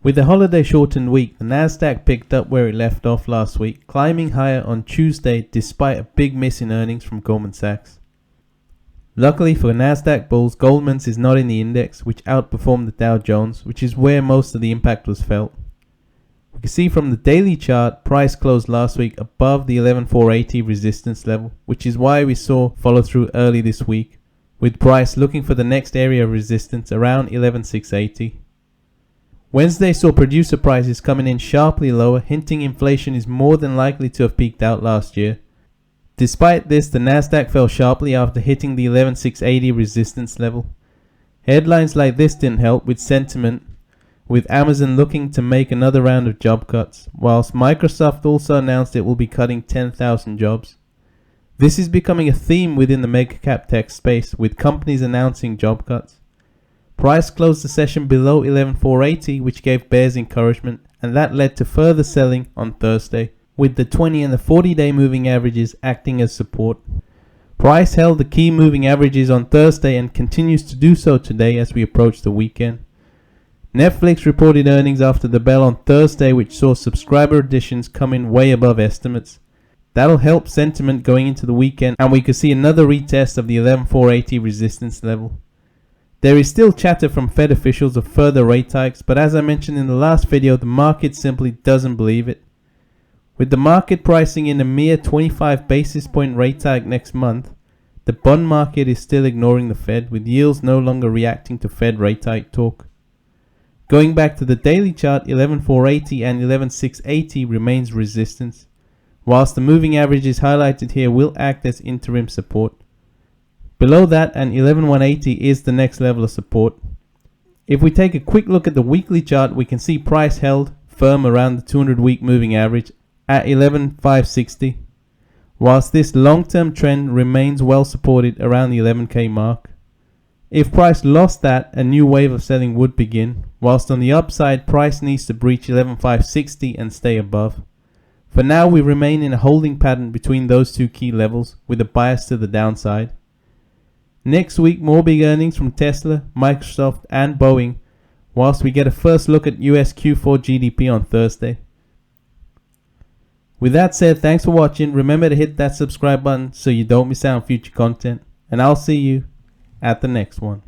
With the holiday shortened week, the Nasdaq picked up where it left off last week, climbing higher on Tuesday despite a big miss in earnings from Goldman Sachs. Luckily for Nasdaq bulls, Goldman's is not in the index, which outperformed the Dow Jones, which is where most of the impact was felt. We can see from the daily chart, price closed last week above the 11,480 resistance level, which is why we saw follow through early this week, with price looking for the next area of resistance around 11,680. Wednesday saw producer prices coming in sharply lower, hinting inflation is more than likely to have peaked out last year. Despite this, the Nasdaq fell sharply after hitting the 11,680 resistance level. Headlines like this didn't help with sentiment, with Amazon looking to make another round of job cuts, whilst Microsoft also announced it will be cutting 10,000 jobs. This is becoming a theme within the mega-cap tech space, with companies announcing job cuts. Price closed the session below 11,480, which gave bears encouragement, and that led to further selling on Thursday, with the 20 and the 40-day moving averages acting as support. Price held the key moving averages on Thursday and continues to do so today as we approach the weekend. Netflix reported earnings after the bell on Thursday, which saw subscriber additions come in way above estimates. That'll help sentiment going into the weekend, and we could see another retest of the 11,480 resistance level. There is still chatter from Fed officials of further rate hikes, but as I mentioned in the last video, the market simply doesn't believe it. With the market pricing in a mere 25 basis point rate hike next month, the bond market is still ignoring the Fed, with yields no longer reacting to Fed rate hike talk. Going back to the daily chart, 11,480 and 11,680 remains resistance, whilst the moving averages highlighted here will act as interim support. Below that and 11,180 is the next level of support. If we take a quick look at the weekly chart, we can see price held firm around the 200-week moving average at 11,560, whilst this long-term trend remains well supported around the 11k mark. If price lost that, a new wave of selling would begin, whilst on the upside, price needs to breach 11,560 and stay above. For now, we remain in a holding pattern between those two key levels, with a bias to the downside. Next week, more big earnings from Tesla, Microsoft and Boeing, whilst we get a first look at US Q4 GDP on Thursday. With that said, thanks for watching. Remember to hit that subscribe button so you don't miss out on future content, and I'll see you at the next one.